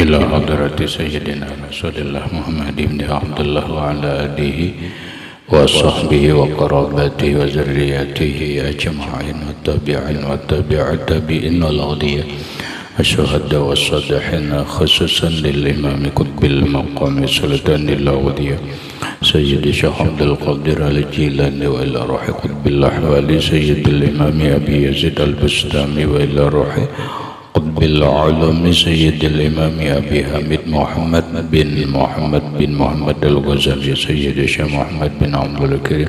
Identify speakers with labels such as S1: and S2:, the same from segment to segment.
S1: إلى حضرة سيدنا رسول الله محمد بن عبد الله وعلى آله وصحبه وقرابته وذريته أجمعين والتابعين والتابعين والأولياء الشهداء والصالحين خصوصا للإمام قطب المقام سلطان الأولياء سيد الشيخ عبد القادر الجيلاني وإلى روح قطب الأحوال سيد الإمام أبي يزيد البستامي وإلى روح قطب العلوم سيد الإمام أبي حميد محمد بن محمد الغزالي سيد الشيخ محمد بن عبد الكريم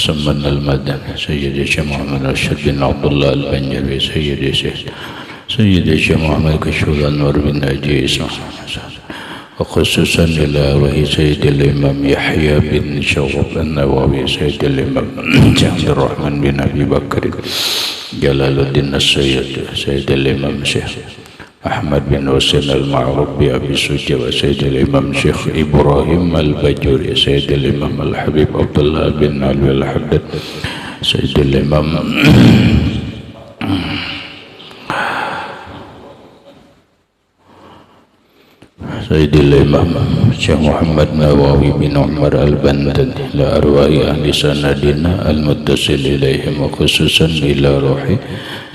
S1: سمن المدني سيد الشيخ محمد رشيد بن عبد الله البنجري سيد الشيخ محمد كشف الأنوار بن ناجي وخصوصا إلى وهي سيد الإمام يحيى بن شرف النووي سيد الإمام عبد الرحمن بن أبي بكر جلال الدين السيد سيد الإمام شيخ أحمد بن حسين المعروف بأبي سجى وسيد الإمام شيخ إبراهيم البجوري سيد الإمام الحبيب عبد الله بن علي الحداد سيد الإمام سيد الإمام شيخ محمد نواوي بن عمر البندني لأرواح أهل سندنا المتصل إليهم وخصوصا إلى روح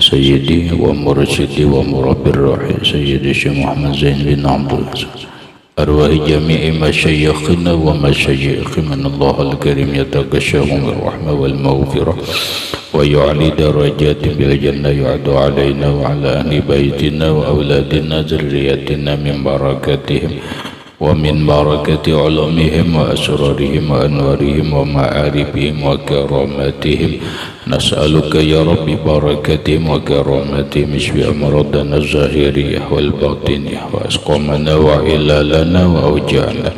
S1: سيدي ومرشدي ومربي الروح سيدي الشيخ محمد زين بن عبد الله أرواح جميع مشايخنا ومشايخ من الله الكريم يتغشاهم الرحمة والمغفرة ويعلي درجات بالجنة يعد علينا وعلى أهل بيتنا وأولادنا ذريتنا من بركاتهم ومن بركة علومهم وأسرارهم وأنوارهم ومعارفهم وكراماتهم نسألك يا رب بركاتهم وكراماتهم اشفي أمراضنا الظاهرية والباطنية وأسقامنا وعلالنا وأوجاعنا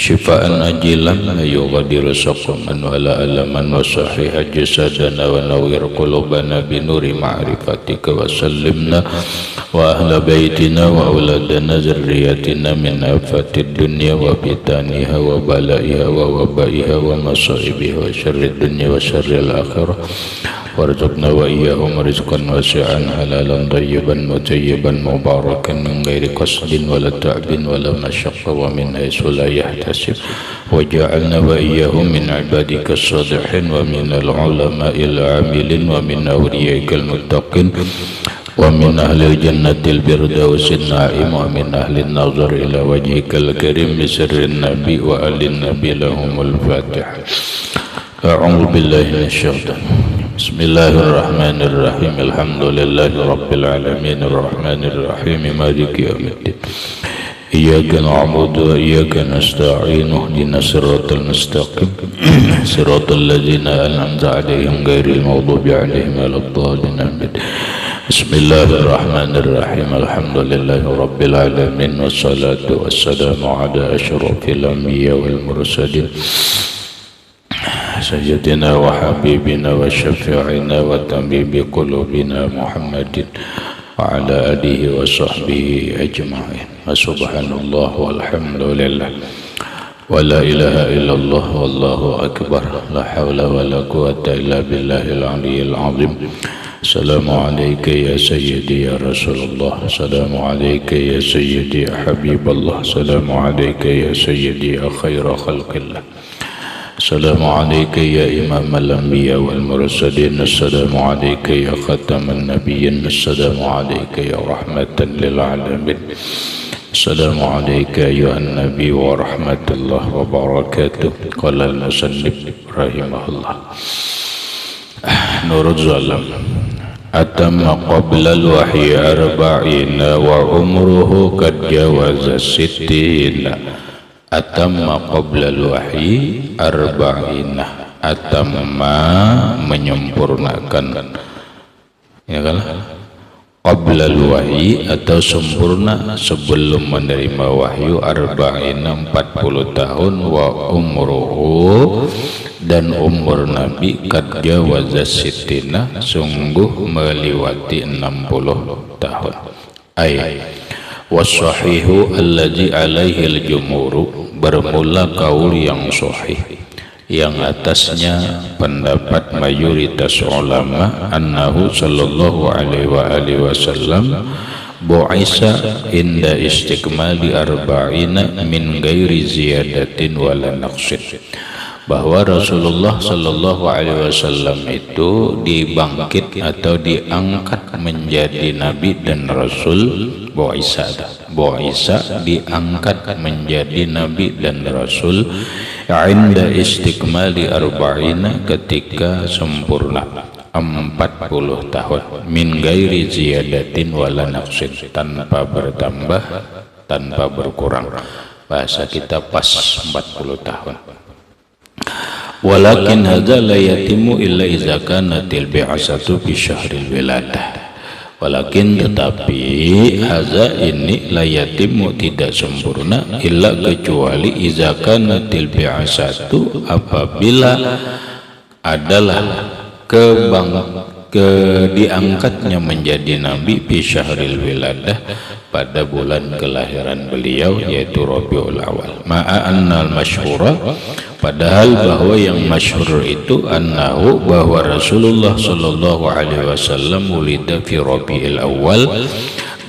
S1: شفاء أجلا لا يغادر سقما ولا ألما وصحيح جسدنا ونور قلوبنا بنور معرفتك وسلمنا وأهل بيتنا وأولادنا ذريتنا من آفات الدنيا وفتنها وبلائها ووبائها ومصائبها وشر الدنيا وشر الآخرة وارزقنا وإياهم رزقا واسعا حلالا طيبا مطيبا مباركا من غير قصد ولا تعب ولا مشقة ومن حيث لا يحتسب وجعلنا وإياهم من عبادك الصالحين ومن العلماء العاملين ومن أوليائك المتقين ومن أهل الجنة الفردوس النعيم ومن أهل النظر إلى وجهك الكريم بسر النبي وآل النبي لهم الفاتحة. أعوذ بالله من الشيطان. بسم الله الرحمن الرحيم. الحمد لله رب العالمين الرحمن الرحيم مالك يوم الدين. إياك نعبد وإياك نستعين اهدنا الصراط المستقيم صراط الذين أنعمت عليهم غير المغضوب عليهم ولا الضالين. بسم الله الرحمن الرحيم. الحمد لله رب العالمين والصلاة والسلام على أشرف الأنبياء والمرسلين سيدنا وحبيبنا وشفيعنا وطبيب قلوبنا محمد وعلى آله وصحبه أجمعين. وسبحان الله والحمد لله ولا إله إلا الله والله أكبر لا حول ولا قوة إلا بالله العلي العظيم. السلام عليك يا سيدي يا رسول الله. السلام عليك يا سيدي يا حبيب الله. السلام عليك يا سيدي يا خير خلق الله. السلام عليك يا إمام الأنبياء والمرسلين. السلام عليك يا ختم النبيين. السلام عليك يا رحمة للعالمين. السلام عليك أيها النبي ورحمة الله وبركاته. قال المصنف رحمه الله نور الظلام أتم قبل الوحي 40 وعمره قد جاوز 60. Atamma qablal wahyi 40. Atamma menyempurnakan, ya kan? Qablal wahyi atau sempurna sebelum menerima wahyu 40 tahun. Wa umruhu dan umur Nabi qad jawaza sittina sungguh melewati 60 tahun. Wasahihu alladzi alaihi al-jumhur, bermula kaul yang sahih yang atasnya pendapat mayoritas ulama, annahu sallallahu alaihi wa alihi wasallam bu'isa inda istiqmali arba'ina min ghairi ziyadatin wala naqsin, bahwa Rasulullah Sallallahu Alaihi Wasallam itu dibangkit atau diangkat menjadi Nabi dan Rasul. Bu'isa diangkat menjadi Nabi dan Rasul inda istiqmali arba'ina, ketika sempurna 40 tahun, min gairi ziyadatin wala naqsin, tanpa bertambah tanpa berkurang. Bahasa kita pas 40 tahun. Walakin hadza la yatimu illa idza kanatil bi'asatu fi syahril wiladah. Walakin tetapi hadza ini la yatimu, tidak sempurna, illa kecuali idza kanatil bi'asatu, apabila adalah diangkatnya menjadi nabi fi syahril wiladah, pada bulan kelahiran beliau, yaitu Rabiul Awal. Ma'a annal masyhura, padahal bahwa yang masyhur itu annahu, bahwa Rasulullah Sallallahu Alaihi Wasallam wulida fi Rabiul Awal,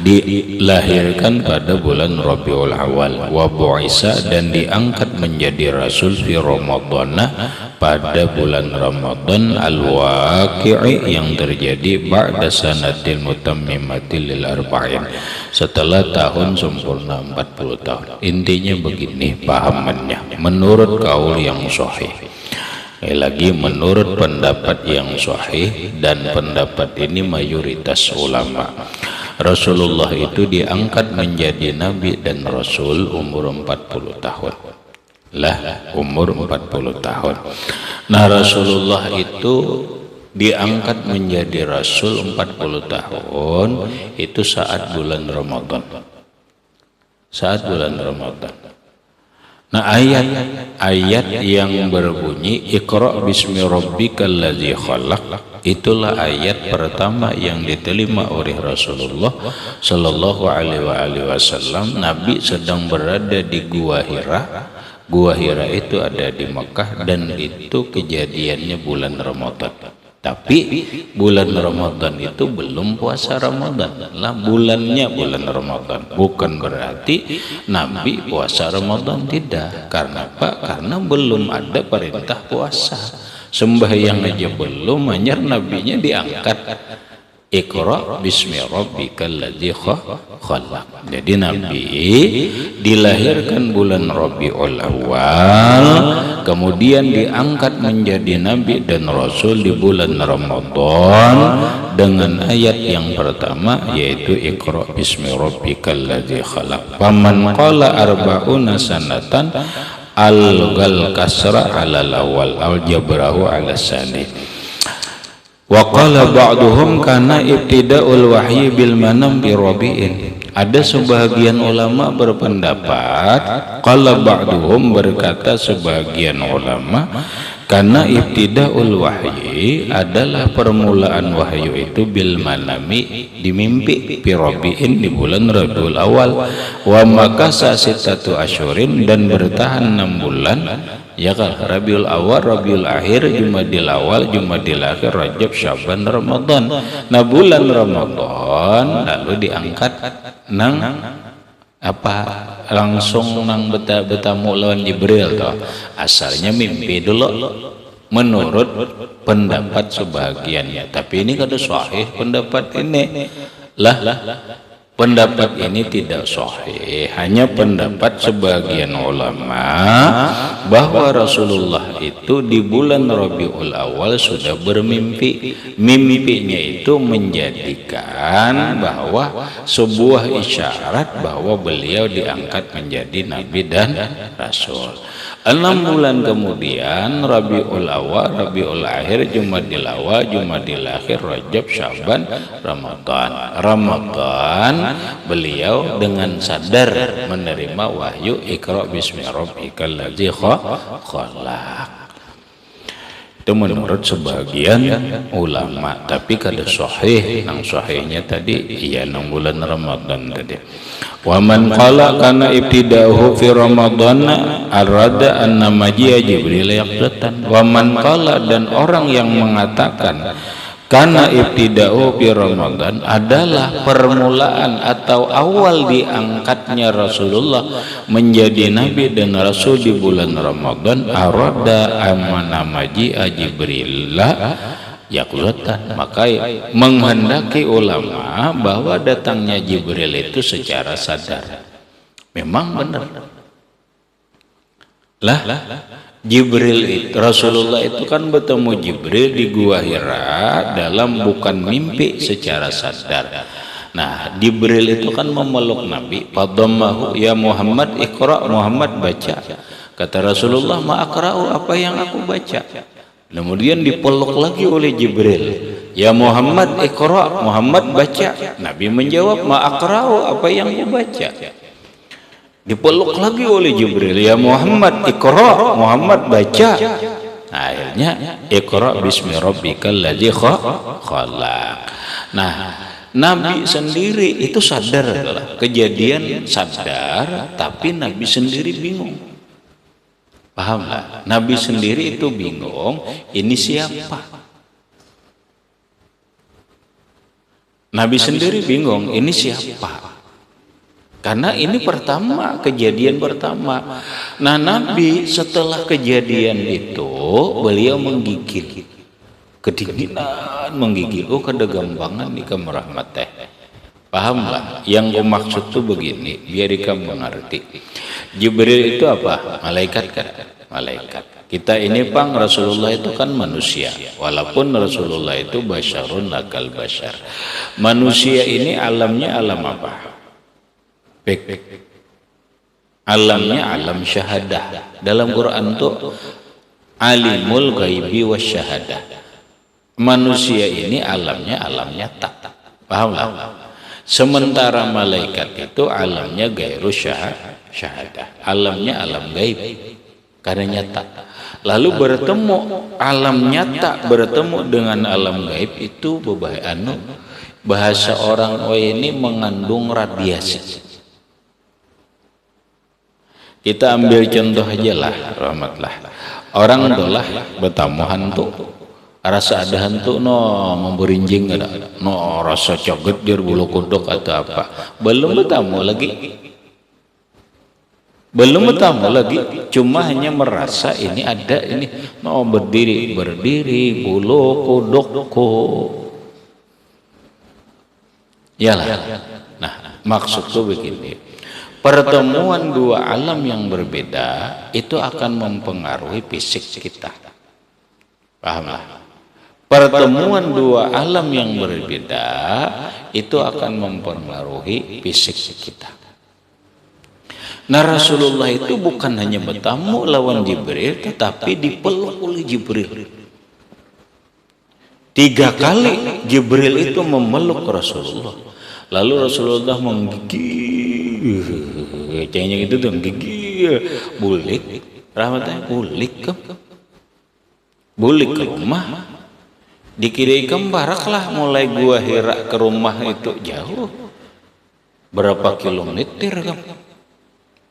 S1: dilahirkan pada bulan Rabiul Awal, wa bu'isa, dan diangkat menjadi rasul fi Ramadana, pada bulan Ramadan, al-waqi'i, yang terjadi ba'da sanatil mutammimati lil arba'in, setelah tahun sempurna 40 tahun. Intinya begini pahamannya, menurut kaul yang sahih, lagi menurut pendapat yang sahih, dan pendapat ini mayoritas ulama, Rasulullah itu diangkat menjadi nabi dan rasul umur 40 tahun. Umur 40 tahun. Nah, Rasulullah itu diangkat menjadi rasul 40 tahun itu saat bulan Ramadan. Saat bulan Ramadan. Nah, ayat yang berbunyi Iqra bismi rabbikal ladzi khalaq, itulah ayat pertama yang diterima oleh Rasulullah Sallallahu Alaihi Wasallam. Nabi sedang berada di Gua Hira. Gua Hira itu ada di Mekah, dan itu kejadiannya bulan Ramadan. Tapi bulan Ramadan itu belum puasa Ramadan, bulannya bulan Ramadan. Bukan berarti Nabi puasa Ramadan, tidak. Karena apa? Karena belum ada perintah puasa. Sembahyang aja belum, hanya nabinya diangkat. Iqra bismi rabbikal ladzi khalaq. Jadi Nabi dilahirkan bulan Rabiul Awal, kemudian diangkat menjadi nabi dan rasul di bulan Ramadan dengan ayat yang pertama, yaitu Iqra bismi rabbikal ladzi khalaq. Faman qala arba'una sanatan al-gal kasra 'alal awal al-jabrahu 'ala sani. Wa qala ba'duhum kana ibtida'ul wahyi bil manam bi rabi'in. Ada sebagian ulama berpendapat, qala ba'duhum, berkata sebagian ulama, karena ibtida'ul wahyi adalah permulaan wahyu itu bil manami, di mimpi, bi rabi'in, di bulan Rabiul Awal, wa makasa sittatu asyurin, dan bertahan 6 bulan. Ya kan, Rabiul Awal, Rabiul Akhir, Jumadil Awal, Jumadil Akhir, Rajab, Syaban, Ramadan. Nah, bulan Ramadan lalu diangkat nang apa, langsung nang bertamu lawan Jibril toh. Asalnya mimpi dulu menurut pendapat sebagiannya, tapi ini kada sahih pendapat ini. Pendapat ini tidak sahih, hanya pendapat sebagian ulama bahwa Rasulullah itu di bulan Rabiul Awal sudah bermimpi. Mimpinya itu menjadikan bahwa sebuah isyarat bahwa beliau diangkat menjadi nabi dan rasul. 6 bulan kemudian Rabiul Awal, Rabiul Akhir, Jumadil Awal, Jumadil Akhir, Rajab, Syaban, Ramadan beliau dengan sadar menerima wahyu Iqra bismi rabbikal ladzi khalaq. Itu menurut sebagian ulama, tapi kada sahih. Nang sahihnya tadi iya 6 bulan Ramadan tadi. Wa man qala kana ibtida'uhu fi Ramadan arada annama ji'a Jibril yaqdatan. Wa man qala, dan orang yang mengatakan Karena ibtida'u fi Ramadan adalah permulaan atau awal diangkatnya Rasulullah menjadi nabi dan rasul di bulan Ramadan. Arada amanamaji Jibrilla yaqzatan, maka menghendaki ulama bahwa datangnya Jibril itu secara sadar. Memang benar lah, Jibril itu, Rasulullah itu kan bertemu Jibril di Gua Hira dalam bukan mimpi, secara sadar. Nah, Jibril itu kan memeluk Nabi, fadammahu, ya Muhammad iqra, Muhammad baca. Kata Rasulullah, ma aqra'u, apa yang aku baca. Kemudian dipeluk lagi oleh Jibril, ya Muhammad iqra, Muhammad baca. Nabi menjawab, ma aqra'u, apa yang aku baca. Dipeluk lagi oleh Jibril, ya Muhammad iqra, Muhammad baca. Nah, akhirnya iqra bismi rabbikal ladzi khalaq. Nah, Nabi sendiri itu sadar, adalah kejadian sadar, tapi Nabi sendiri bingung. Pahamlah, Nabi sendiri itu bingung, ini siapa? Nabi sendiri bingung, ini siapa? Karena ini pertama, kejadian pertama. Nah, Nabi setelah kejadian itu beliau menggigil, kedinginan menggigil. Oh, kedegambangan di kamrahmat teh. Pahamlah, yang gue maksud tuh begini, biar kamu mengerti. Jibril itu apa? Malaikat kan? Malaikat. Kita ini pang, Rasulullah itu kan manusia. Walaupun Rasulullah itu basyarun lakal basyar. Manusia ini alamnya alam apa? Alamnya alam syahadah. Dalam Quran tuh alimul ghaibi wasyahadah. Manusia ini alamnya alam nyata. Pahamlah? Sementara malaikat itu alamnya gairu syahadah. Alamnya alam gaib, karena nyata. Lalu bertemu alam nyata bertemu dengan alam gaib itu berbahaya. Bahasa orang ini mengandung radiasi. Kita ambil contoh aja lah, rahmatlah. Orang dolah bertamu hantu, rasa ada hantu memberinjing ada, rasa coget dir bulu kuduk atau apa. Belum bertamu lagi, cuma hanya merasa ini ada, ini berdiri bulu kudukku. Yalah. Nah, maksudku begini. Pertemuan dua alam yang berbeda itu akan mempengaruhi fisik kita. Pahamlah? Pertemuan dua alam yang berbeda itu akan mempengaruhi fisik kita. Nah, Rasulullah itu bukan hanya bertamu lawan Jibril, tetapi dipeluk oleh Jibril. 3 kali Jibril itu memeluk Rasulullah. Lalu Rasulullah menggigil, kayaknya gitu tuh, menggigil, bulik, rahmatnya bulik ke rumah. Dikirakan baraklah mulai Gua Hira ke rumah itu jauh, berapa kilometer kan?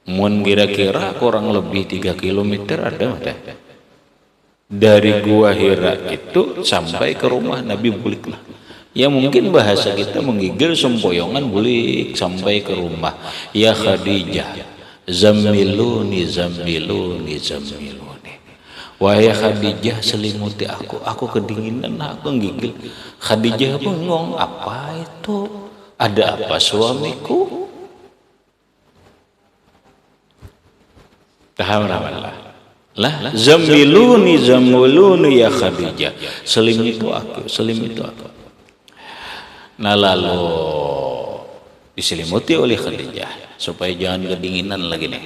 S1: Mun kira-kira kurang lebih 3 kilometer ada. Dari Gua Hira itu sampai ke rumah Nabi buliklah. Ya mungkin bahasa kita menggigil sempoyongan bulik sampai ke rumah. Ya Khadijah, zammiluni. Wahai Khadijah, selimuti aku kedinginan, aku menggigil. Khadijah bengong, apa itu? Ada apa suamiku? Tahamlah. Lah, zammiluni ya Khadijah. Selimut aku. Nah, lalu diselimuti oleh Khadijah supaya jangan kedinginan lagi nih.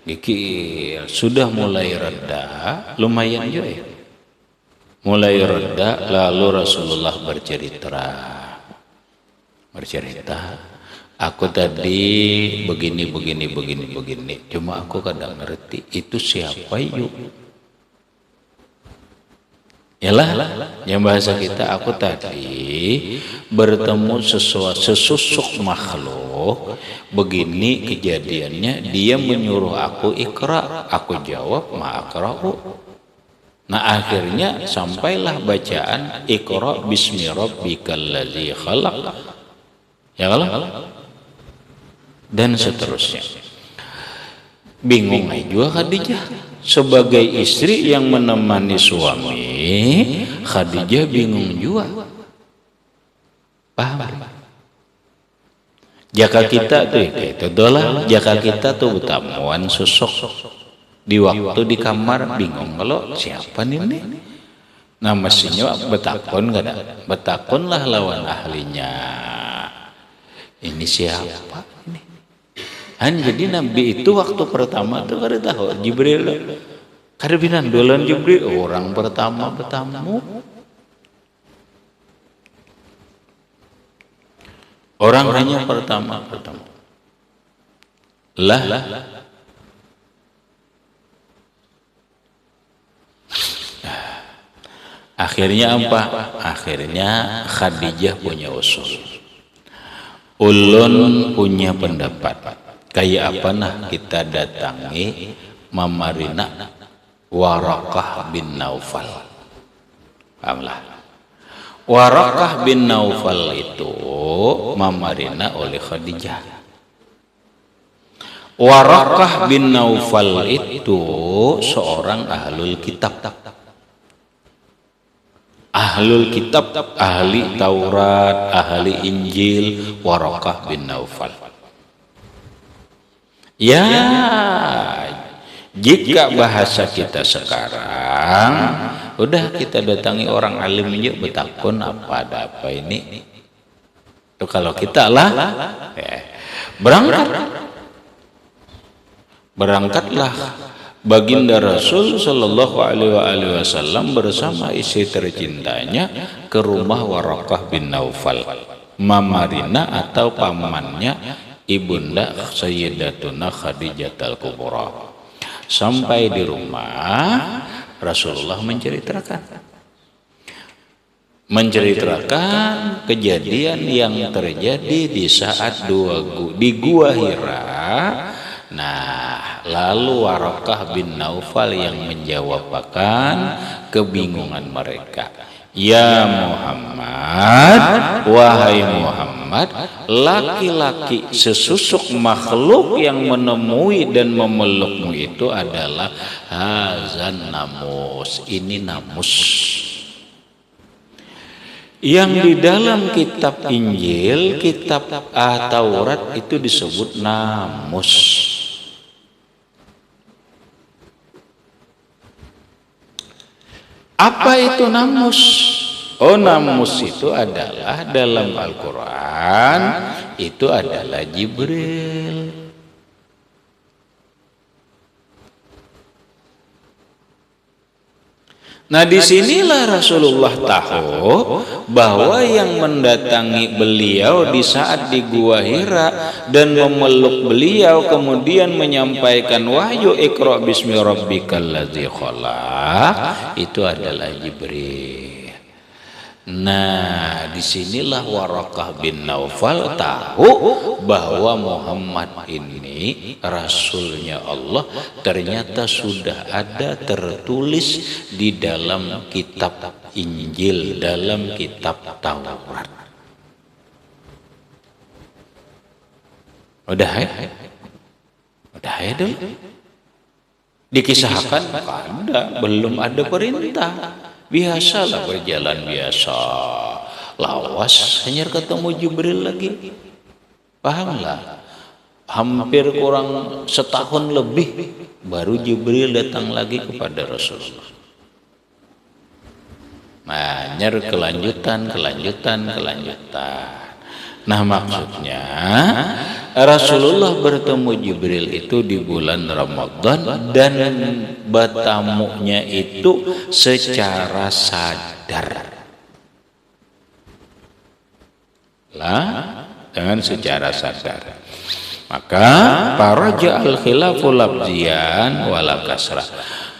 S1: Gigil sudah mulai reda, lumayan juga ya. Mulai reda, lalu Rasulullah bercerita. Aku tadi begini. Cuma aku kadang ngerti itu siapa yuk. Yalah, yang bahasa kita, aku tadi bertemu sesosok makhluk, begini kejadiannya, dia menyuruh aku ikra, aku jawab ma akra'u. Nah akhirnya sampailah bacaan Iqra bismi rabbikal ladzi khalaq, ya kalau dan seterusnya. Bingung juga Khadijah sebagai istri yang menemani suami. Khadijah bingung juga. Paham? Jaka kita tuh itu adalah jaka kita tuh betamuan sosok di waktu di kamar bingung kalau siapa nih. Nah mestinya betakon gak ada, betakonlah lawan ahlinya. Ini siapa ini? Jadi Nabi itu waktu pertama tuh kada tahu Jibril, kada bilang dolan Jibril orang pertama bertamu. Orang hanya pertama bertemu. Lah akhirnya apa? Akhirnya Khadijah punya usul. Ulun punya pendapat. Kayak apa nah kita datangi Mamarina Waraqah bin Naufal. Pahamlah. Waraqah bin Naufal itu Mamarina oleh Khadijah. Waraqah bin Naufal itu seorang ahlul kitab. Ahlul kitab, ahli Taurat, ahli Injil, Waraqah bin Naufal. Ya, jika bahasa kita sekarang, udah kita datangi orang alim aja betakun apa ada apa ini. Tuh kalau kita lah berangkatlah baginda Rasul Shallallahu Alaihi Wasallam bersama istri tercintanya ke rumah Waraqah bin Naufal, Mamarina atau pamannya ibunda Sayyidatuna Khadijah al-Kubra. Sampai di rumah Rasulullah menceritakan kejadian yang terjadi di saat di Gua Hira. Nah, lalu Waraqah bin Naufal yang menjawabkan kebingungan mereka. Ya Muhammad, wahai Muhammad, laki-laki sesusuk makhluk yang menemui dan memelukmu itu adalah hazan namus. Ini namus. Yang di dalam kitab Injil, kitab Taurat itu disebut namus. Apa itu namus? Oh, namus itu adalah dalam Al-Quran itu adalah Jibril. Nah disinilah Rasulullah tahu bahwa yang mendatangi beliau di saat di Gua Hira dan memeluk beliau kemudian menyampaikan wahyu Iqra bismi rabbikal ladzi khalaq itu adalah Jibril. Nah disinilah Waraqah bin Naufal tahu bahwa Muhammad ini Rasulnya Allah ternyata sudah ada tertulis di dalam kitab Injil, dalam kitab Taurat. Udah ya dulu dikisahkan belum ada perintah. Biasalah berjalan biasa, lawas hanya ketemu Jibril lagi. Pahamlah, hampir kurang setahun lebih baru Jibril datang lagi kepada Rasulullah. Nah, kelanjutan. Nah maksudnya Rasulullah bertemu Jibril itu di bulan Ramadan dan bertamunya itu secara sadar. Dengan secara sadar. Maka paraja al-khilaful labzian wala kasrah.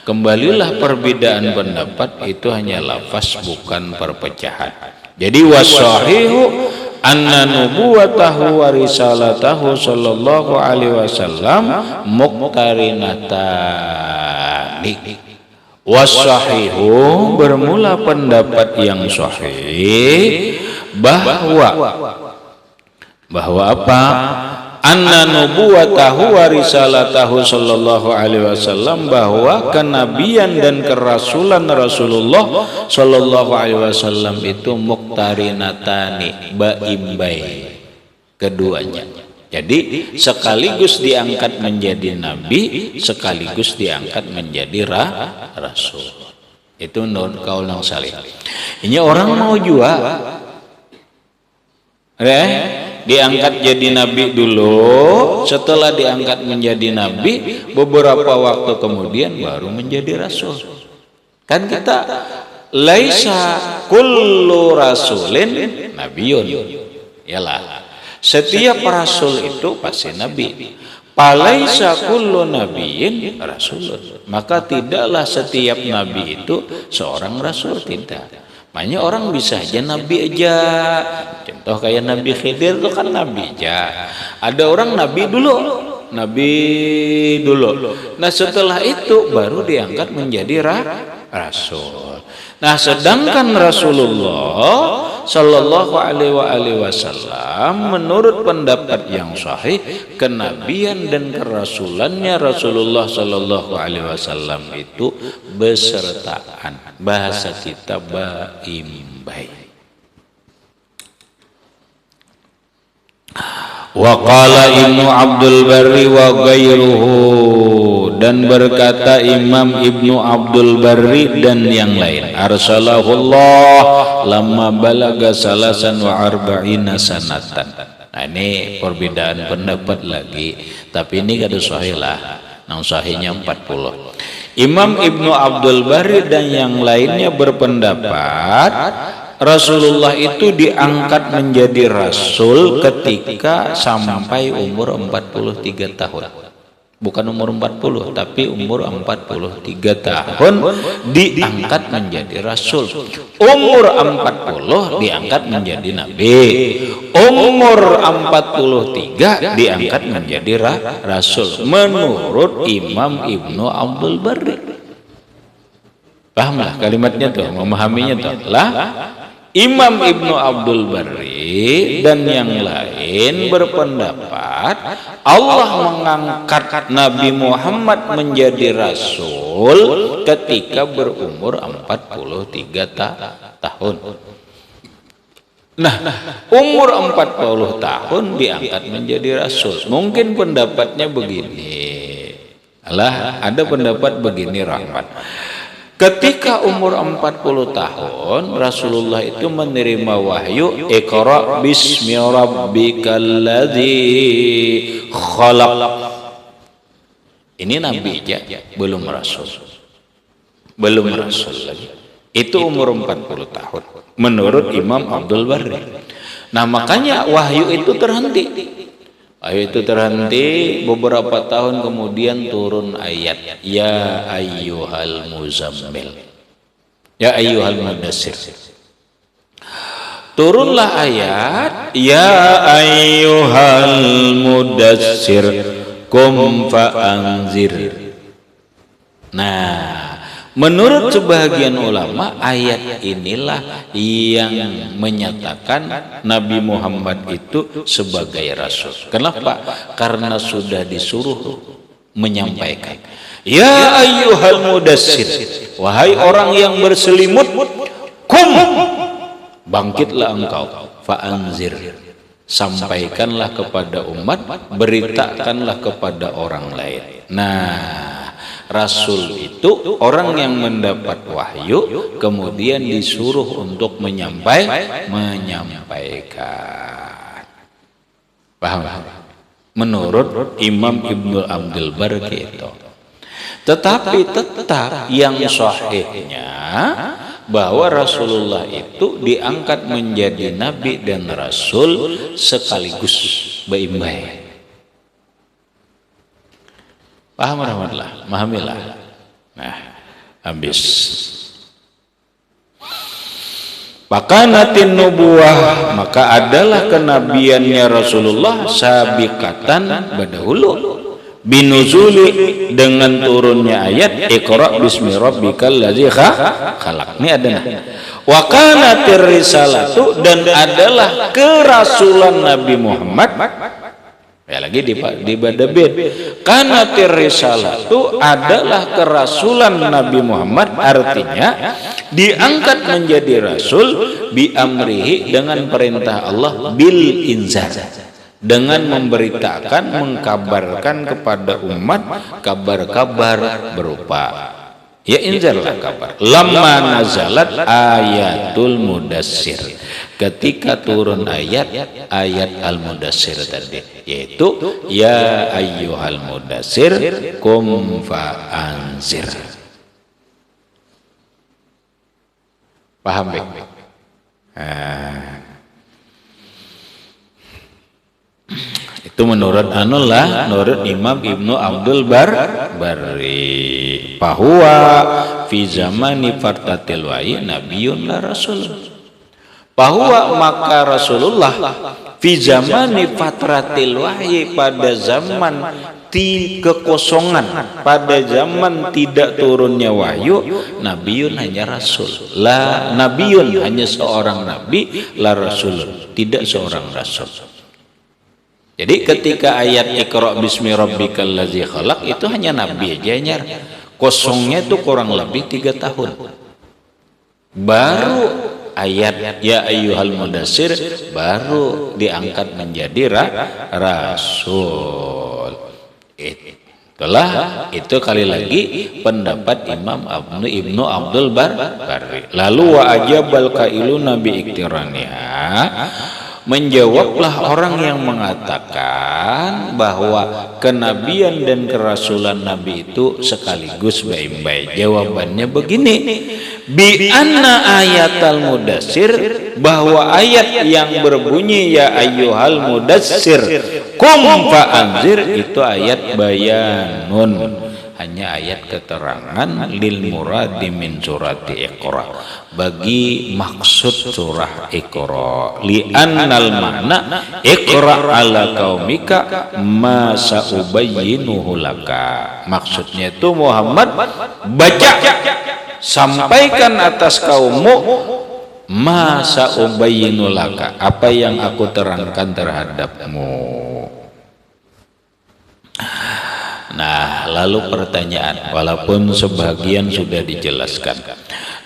S1: Kembalilah perbedaan pendapat itu hanya lafaz bukan perpecahan. Jadi wasahihu anna nubuwatahu wa risalatahu sallallahu alaihi wasallam muqtarinatani Wasahihu, bermula pendapat yang sahih bahwa apa? Anna nubuwatahu wa risalatahu sallallahu alaihi wasallam, bahwa kenabian dan kerasulan Rasulullah sallallahu alaihi wasallam itu muqtarinatani, baimbai, keduanya. Jadi sekaligus diangkat menjadi nabi, sekaligus diangkat menjadi rasul. Itu non kaul yang salih. Ini orang mau juga diangkat jadi nabi dulu, setelah diangkat menjadi nabi beberapa waktu kemudian baru menjadi rasul. Kan kita laisa kullu rasulin nabiyun, yalah, setiap rasul itu pasti nabi. Palaisa kullu nabiyyin rasulun, maka tidaklah setiap nabi itu seorang rasul, tidak. Makanya orang bisa aja nabi aja. Contoh kayak Nabi Khidir itu kan nabi aja. Ada orang nabi dulu. Nah setelah itu baru diangkat menjadi rasul. Nah sedangkan Rasulullah sallallahu alaihi wasallam menurut pendapat yang sahih, kenabian dan kerasulannya Rasulullah sallallahu alaihi wasallam itu besertaan, bahasa kita baimbai. Wa qala Ibnu Abdul Barri wa ghairuhu, dan berkata Imam Ibnu Abdul Barri dan yang lain, arsalahullah lamma balaga salasan wa arba'ina sanatan. Nah ini perbedaan pendapat lagi, tapi ini kada sahih lah, nang sahihnya 40. Imam Ibnu Abdul Barri dan yang lainnya berpendapat Rasulullah itu diangkat menjadi rasul ketika sampai umur 43 tahun. Bukan umur 40, tapi umur 43 tahun diangkat menjadi rasul. Umur 40 diangkat menjadi nabi. Umur 43 diangkat menjadi rasul. Menurut Imam Ibnu Abdul Barri. Pahamlah kalimatnya tuh, memahaminya tuh. Lah Imam Ibnu Abdul Barri dan yang lain berpendapat Allah mengangkat Nabi Muhammad menjadi rasul ketika berumur 43 tahun. Nah, umur 40 tahun diangkat menjadi rasul. Mungkin pendapatnya begini. Alah, ada pendapat begini, Rahmat. Ketika umur 40 tahun Rasulullah itu menerima wahyu, Iqra bismi rabbikal ladzi khalaq. Ini nabi aja, belum rasul. Belum rasul lagi. Itu umur 40 tahun menurut Imam Abdul Barri. Nah, makanya wahyu itu terhenti. Ayat itu terhenti, beberapa tahun kemudian turun ayat ya ayyuhal muzammil, ya ayyuhal mudassir. Turunlah ayat ya ayyuhal mudassir qum fa'anzir. Nah, menurut sebagian ulama ayat inilah yang menyatakan Nabi Muhammad itu sebagai rasul. Kenapa? Karena sudah disuruh menyampaikan. Ya ayyuhal mudassir, wahai orang yang berselimut, kum, bangkitlah engkau, fa'anzir, sampaikanlah kepada umat, beritakanlah kepada orang lain. Nah, rasul itu orang yang mendapat wahyu kemudian disuruh untuk menyampaikan. Paham? Menurut Imam Ibnu Abdul Barri itu. Tetapi tetap yang sahihnya bahwa Rasulullah itu diangkat menjadi nabi dan rasul sekaligus baimbai. Paham rahmatullah, mahamilah. Nah, habis. Pakanatin nubuwah, maka adalah kenabiannya Rasulullah sabiqatan berdahulu. binuzuli dengan turunnya ayat Iqra bismi rabbikal ladzi khalaq. Ini ada wa kanatir risalatu, dan adalah kerasulan Nabi Muhammad. Ya lagi di badabit, kanatir risalatu adalah kerasulan Nabi Muhammad, artinya diangkat menjadi rasul bi amrihi dengan perintah Allah, bil inzar, dengan memberitakan, mengkabarkan kepada umat kabar-kabar berupa ya inzarlah kabar. Lamma nazalat ayatul mudassir, ketika turun ayat al-mudassir tadi, yaitu ya ayyuhal mudassir kum fa anzir. Paham baik? Itu menurut menurut Imam Ibnu Abdul Barri, bahwa fi zamani fartatil wahyi nabiyyun la rasul, bahwa maka Rasulullah fi zamani fatratil wahyi, pada zaman kekosongan, pada zaman tidak turunnya wahyu, nabiyyun hanya rasul, la nabiyyun hanya seorang nabi, la rasul tidak seorang rasul. Jadi ketika ayat Iqra bismi rabbikal ladzi khalaq itu hanya nabi aja, hanya kosongnya itu kurang lebih 3 tahun. Baru ayat ya ayyuhal mudassir baru diangkat menjadi rasul. Itulah itu kali lagi pendapat Imam Ibnu Abdul Barri. Lalu wa ajabal qailuna bi iktiraniha, menjawablah orang yang mengatakan bahwa kenabian dan kerasulan Nabi itu sekaligus baik-baik. Jawabannya begini, bi anna ayatal mudassir, bahwa ayat yang berbunyi ya ayyuhal mudassir kum fa anzir itu ayat bayanun, hanya ayat keterangan lil muradi min surati Iqra, bagi maksud surah Iqra, li annal makna Iqra ala qaumika ma sa'ubayyinuhu laka, maksudnya itu Muhammad baca, sampaikan atas kaummu ma sa'ubayyinu laka, apa yang aku terangkan terhadapmu. Nah, lalu pertanyaan, walaupun sebagian sudah dijelaskan,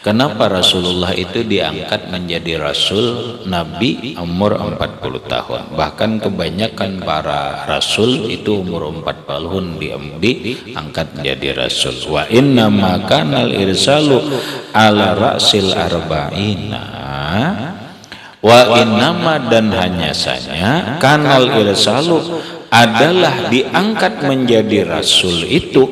S1: kenapa Rasulullah itu diangkat menjadi Rasul Nabi umur 40 tahun? Bahkan kebanyakan para Rasul itu umur 40 tahun diangkat menjadi Rasul. Wa inna makanal irsalu ala ra'sil arba'ina, wa innama, dan hanya saja kanal irsalu adalah diangkat menjadi rasul itu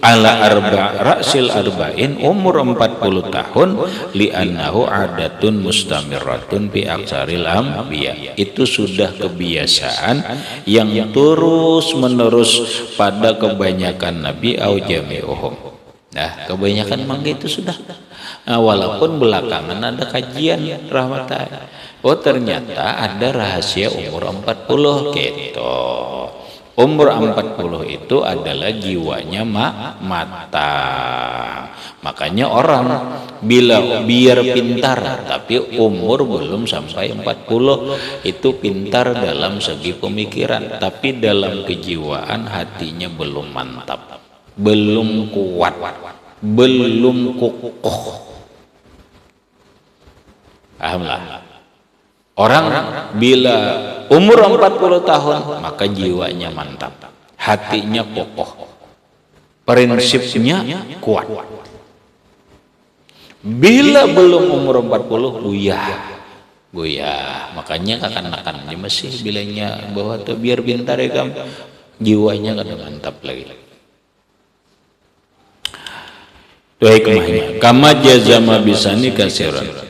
S1: ala ra'sil arba'in umur 40 tahun, li'annahu adatun mustamirratun bi aksaril anbiya, itu sudah kebiasaan yang terus menerus pada kebanyakan nabi au jami'uhum. Nah, kebanyakan mangga itu sudah. Nah, walaupun belakangan ada kajian rahmatan, oh ternyata ada rahasia umur 40 gitu. Umur 40 itu adalah jiwanya matang. Makanya orang biar pintar tapi umur belum sampai 40 itu pintar dalam segi pemikiran, tapi dalam kejiwaan hatinya belum mantap, belum kuat, belum kokoh. Alhamdulillah. Orang bila umur 40 tahun maka jiwanya mantap, hatinya kokoh, prinsipnya kuat. Bila belum umur 40 goyah, makanya kakan-kakan masih bilangnya bahwa tuh biar pintar ya kamu, jiwanya kan mantap lagi. Itu hikmahnya. Kama jazama bisani kasiran,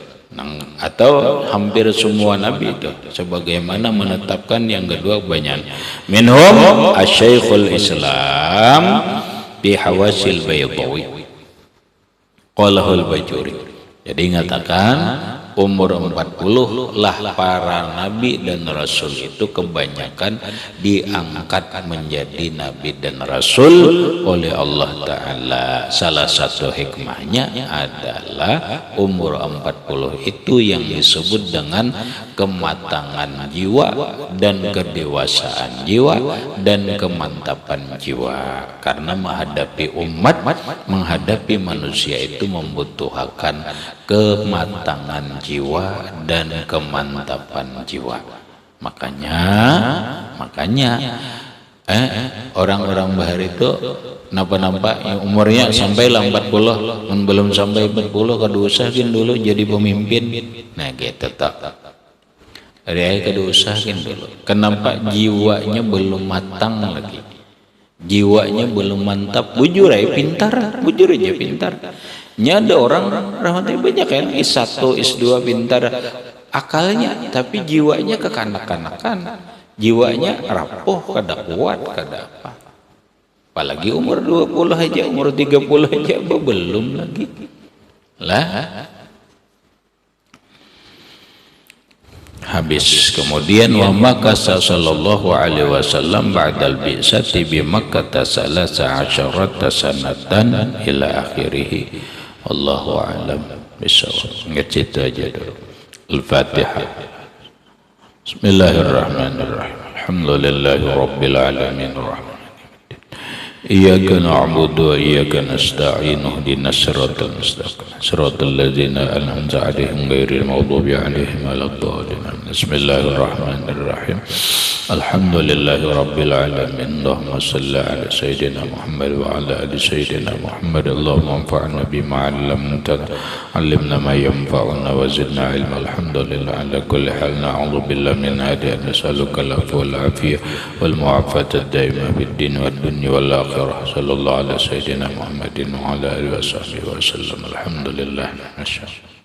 S1: atau hampir semua nabi itu sebagaimana menetapkan yang kedua banyak. Minhum asy-syaikhul Islam bi hawasil baydawi qalahul bajuri. Jadi mengatakan umur 40 lah para nabi dan rasul itu kebanyakan diangkat menjadi nabi dan rasul oleh Allah Ta'ala. Salah satu hikmahnya adalah umur 40 itu yang disebut dengan kematangan jiwa dan kedewasaan jiwa dan kemantapan jiwa, karena menghadapi umat, menghadapi manusia itu membutuhkan kematangan jiwa dan kemantapan jiwa. Makanya orang-orang bahar itu nampak yang umurnya sampai 40, belum sampai 40 kedusahin dulu jadi pemimpin. Nah gitu tak. Dari kedusahin dulu. Kenapa jiwanya belum matang lagi? Jiwanya belum mantap. Bujur aja pintar, bujur aja pintar. Nya ada orang rahmatnya banyak kan, S1, S2 pintar akalnya, tapi jiwanya kekanak-kanakan, jiwanya rapuh, kada kuat, kada apa. Apalagi umur 20 aja, umur 30 aja belum lagi. Lah habis. Kemudian wa makasa sallallahu alaihi wasallam ba'dal bi'sati bi Makkah 13 sanatan ila akhirih. Wallahu a'lam bishawab. Ngerti aja dulu. Al-Fatihah. Bismillahirrahmanirrahim. Alhamdulillahi rabbil alamin arrahman. Iyyaka na'budu wa iyyaka nasta'in ihdinas siratal mustaqim siratal ladzina an'amta 'alaihim ghairil maghdubi 'alaihim waladdallin. Bismillahirrahmanirrahim. Alhamdulillahi rabbil alamin. Allahumma shalli ala sayyidina Muhammad wa ala ali sayyidina Muhammad. Allahumma anfa'na bima 'allamtana 'allimna ma yanfa'una wa zidna 'ilma. Alhamdulillah ala kulli hal. Na'udzu billahi min hadhihi nas'aluka al-'afwa wal 'afiyah wal mu'afata ad-daimah fid din wad dunya wal akhirah. Sallallahu ala sayyidina Muhammadin wa ala alihi wa sahbihi wa sallam. Alhamdulillah. Masyaallah.